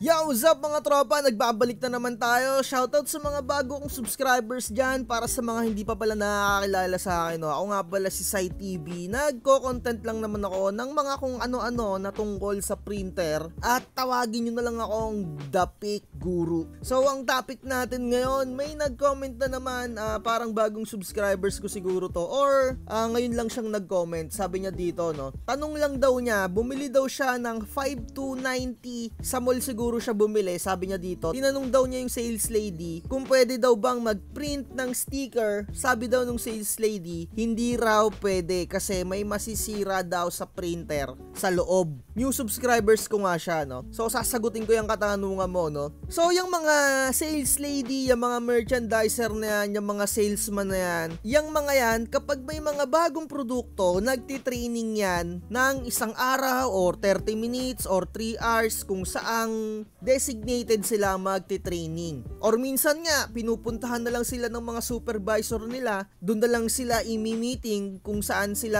Yo, what's up mga tropa? Nagbabalik na naman tayo. Shoutout sa mga bago kong subscribers dyan. Para sa mga hindi pa pala nakakilala sa akin, ako nga pala si Sai TV. Nagko-content lang naman ako ng mga kung ano-ano na tungkol sa printer. At tawagin nyo na lang akong The Pick Guru. So ang topic natin ngayon, may nag-comment na naman, parang bagong subscribers ko siguro to. Or ngayon lang siyang nag-comment. Sabi niya dito, tanong lang daw niya, bumili daw siya ng 5290 sa mall siguro siya bumili. Sabi niya dito, tinanong daw niya yung sales lady kung pwede daw bang mag-print ng sticker. Sabi daw nung sales lady, hindi raw pwede kasi may masisira daw sa printer sa loob. New subscribers ko nga siya, So sasagutin ko yung katanungan mo, So yung mga sales lady, yung mga merchandiser na yan, yung mga salesman na yan, yung mga yan, kapag may mga bagong produkto, nagtitraining yan ng isang araw or 30 minutes or 3 hours kung saang designated sila magti-training. Or minsan nga, pinupuntahan na lang sila ng mga supervisor nila, doon na lang sila imi-meeting kung saan sila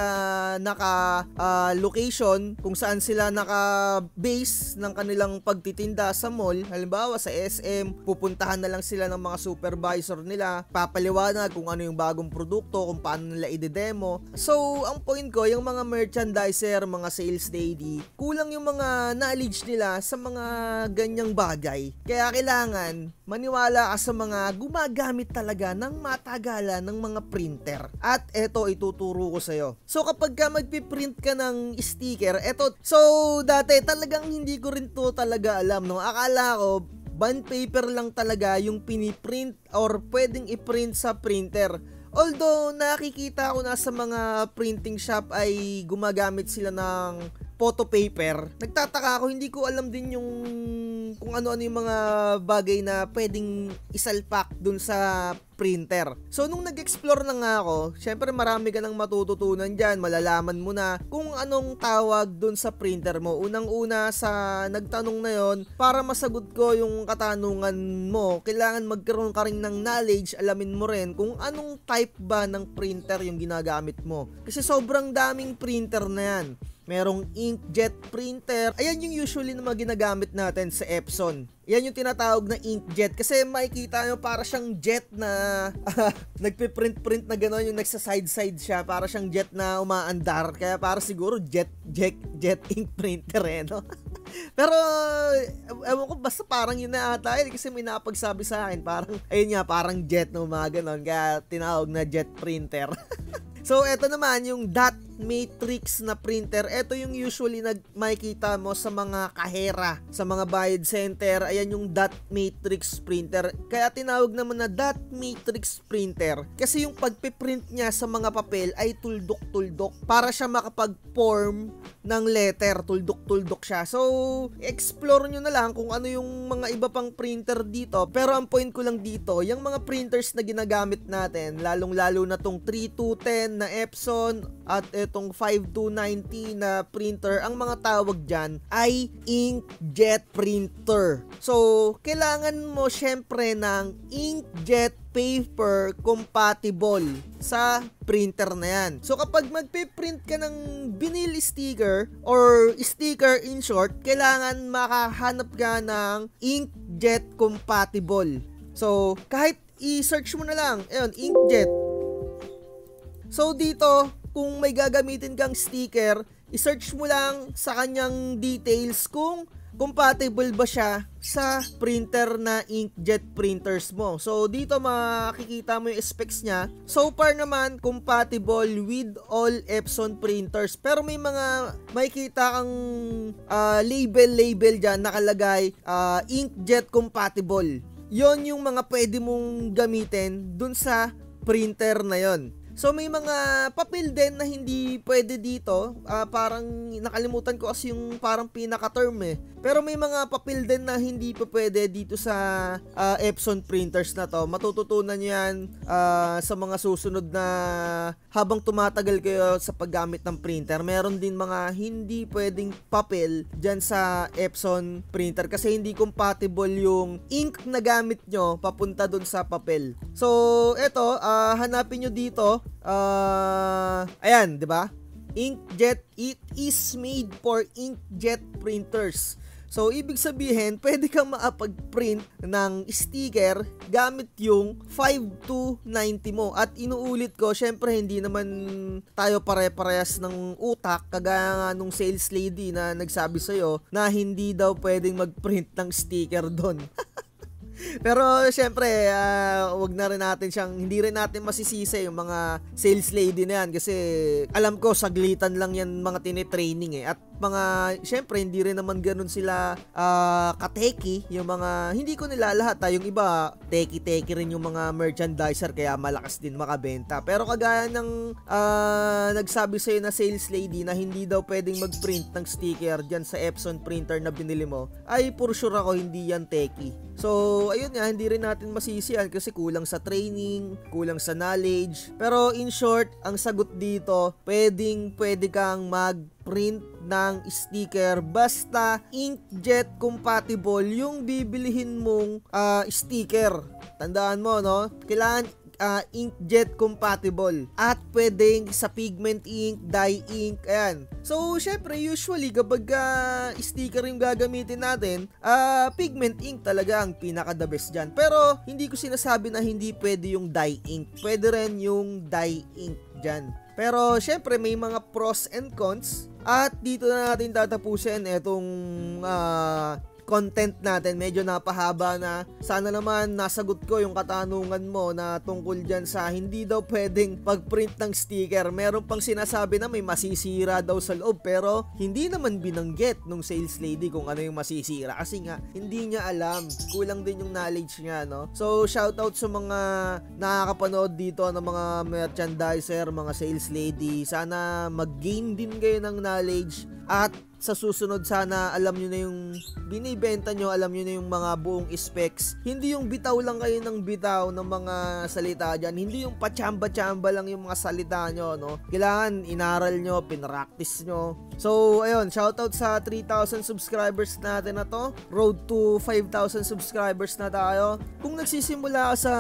naka-location, kung saan sila naka-base ng kanilang pagtitinda sa mall. Halimbawa sa SM, pupuntahan na lang sila ng mga supervisor nila, papaliwanag kung ano yung bagong produkto, kung paano nila i-demo. So, ang point ko, yung mga merchandiser, mga sales lady, kulang yung mga knowledge nila sa mga ganyang bagay. Kaya kailangan maniwala ka sa mga gumagamit talaga ng matagalan ng mga printer. At eto, ituturo ko sa'yo. So kapag ka magpiprint ka ng sticker, eto, so dati talagang hindi ko rin to talaga alam, Akala ko bond paper lang talaga yung piniprint or pwedeng i-print sa printer. Although nakikita ko na sa mga printing shop ay gumagamit sila ng photo paper. Nagtataka ako, hindi ko alam din yung kung ano-ano yung mga bagay na pwedeng isalpak dun sa printer. So nung nag-explore na nga ako, syempre marami ka nang matututunan dyan, malalaman mo na kung anong tawag dun sa printer mo. Unang-una sa nagtanong na yon, para masagot ko yung katanungan mo, kailangan magkaroon ka rin ng knowledge, alamin mo rin kung anong type ba ng printer yung ginagamit mo. Kasi sobrang daming printer na yan. Merong inkjet printer. Ayan yung usually na mga ginagamit natin sa Epson. Yan yung tinatawag na inkjet. Kasi makikita nyo para siyang jet na nagpiprint-print na gano'n, yung nagsa-side-side siya. Para siyang jet na umaandar. Kaya para siguro jet ink printer Pero ewan ko, basta parang yun na ata kasi may napagsabi sa akin. Parang, ayun nga, parang jet na gano'n. Kaya tinawag na jet printer. So, eto naman yung dot matrix na printer. Ito yung usually makikita mo sa mga kahera, sa mga bayad center. Ayan yung dot matrix printer. Kaya tinawag naman na dot matrix printer kasi yung pagpiprint niya sa mga papel ay tuldok-tuldok para siya makapag-form ng letter. Tuldok-tuldok siya. So, explore nyo na lang kung ano yung mga iba pang printer dito. Pero ang point ko lang dito, yung mga printers na ginagamit natin, lalong-lalo na tong 3210 na Epson at itong 5290 na printer, ang mga tawag dyan ay inkjet printer. So, kailangan mo syempre ng inkjet paper compatible sa printer na yan. So, kapag magpiprint ka ng vinyl sticker or sticker in short, kailangan makahanap ka ng inkjet compatible. So, kahit i-search mo na lang, ayun, inkjet. So, dito, kung may gagamitin kang sticker, i-search mo lang sa kanyang details kung compatible ba siya sa printer na inkjet printers mo. So, dito makikita mo yung specs niya. So far naman, compatible with all Epson printers. Pero may mga makikita kang label dyan nakalagay inkjet compatible. Yon yung mga pwede mong gamitin dun sa printer na yon. So may mga papel din na hindi pwede dito, parang nakalimutan ko kasi yung parang pinaka-term Pero may mga papel din na hindi pa pwede dito sa Epson printers na to. Matututunan yan sa mga susunod na habang tumatagal kayo sa paggamit ng printer. Meron din mga hindi pwedeng papel dyan sa Epson printer kasi hindi compatible yung ink na gamit nyo papunta dun sa papel. So eto, hanapin nyo dito. Ayan, 'di ba? Inkjet, it is made for inkjet printers. So, ibig sabihin, pwede kang makapag-print ng sticker gamit yung 5290 mo. At inuulit ko, syempre hindi naman tayo pare-parehas ng utak kagaya nga nung sales lady na nagsabi sa'yo na hindi daw pwedeng mag-print ng sticker doon. Pero syempre, wag na rin natin hindi rin natin masisisi yung mga sales lady na yan kasi alam ko saglitan lang yan mga tinitraining at mga, syempre hindi rin naman ganun sila kateki, yung mga, hindi ko nila lahat yung iba, teki-teki rin yung mga merchandiser kaya malakas din makabenta. Pero kagaya ng nagsabi sa'yo na sales lady na hindi daw pwedeng mag-print ng sticker dyan sa Epson printer na binili mo, ay for sure ako hindi yan teki. So, ayun nga, hindi rin natin masisiyan kasi kulang sa training, kulang sa knowledge. Pero in short, ang sagot dito, pwede kang mag-print ng sticker basta inkjet compatible yung bibilihin mong sticker. Tandaan mo, no? Kailangan inkjet compatible at pwedeng sa pigment ink, dye ink, ayan. So, syempre, usually kapag sticker yung gagamitin natin, pigment ink talaga ang pinaka-the best dyan. Pero, hindi ko sinasabi na hindi pwede yung dye ink. Pwede rin yung dye ink dyan. Pero, syempre, may mga pros and cons. At dito na natin tatapusin itong content natin. Medyo napahaba na. Sana naman nasagot ko yung katanungan mo na tungkol dyan sa hindi daw pwedeng pag-print ng sticker. Meron pang sinasabi na may masisira daw sa loob pero hindi naman binanggit nung sales lady kung ano yung masisira kasi nga hindi niya alam. Kulang din yung knowledge niya, no? So, shoutout sa mga nakakapanood dito ng mga merchandiser, mga sales lady. Sana mag-gain din kayo ng knowledge at sa susunod sana alam nyo na yung binibenta nyo, alam nyo na yung mga buong specs. Hindi yung bitaw lang kayo ng bitaw ng mga salita dyan. Hindi yung pachamba-chamba lang yung mga salita nyo, no? Kailangan inaral nyo, pinractice nyo. So, ayun, shoutout sa 3,000 subscribers natin na to. Road to 5,000 subscribers na tayo. Kung nagsisimula ka sa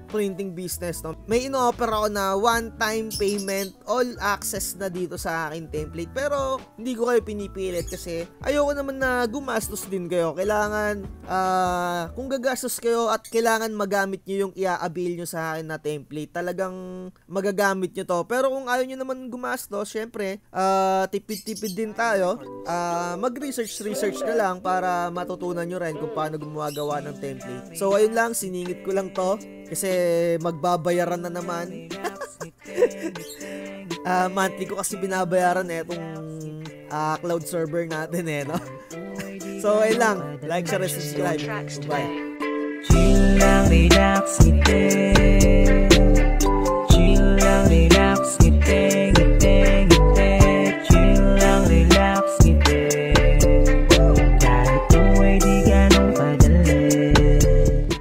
printing business, no, may ino-offer ako na one-time payment, all access na dito sa aking template. Pero, hindi ko kayo pinipilit kasi ayoko naman na gumastos din kayo. Kailangan, kung gagastos kayo at kailangan magamit nyo yung i-avail nyo sa akin na template, talagang magagamit nyo to. Pero kung ayaw nyo naman gumastos, syempre, tipid-tipid din tayo. Mag-research na lang para matutunan nyo rin kung paano gumagawa ng template. So, ayun lang, siningit ko lang to kasi magbabayaran na naman. Monthly ko kasi binabayaran itong cloud server natin no? So, ayun lang. Like, share, subscribe. Bye. Chill lang, relax,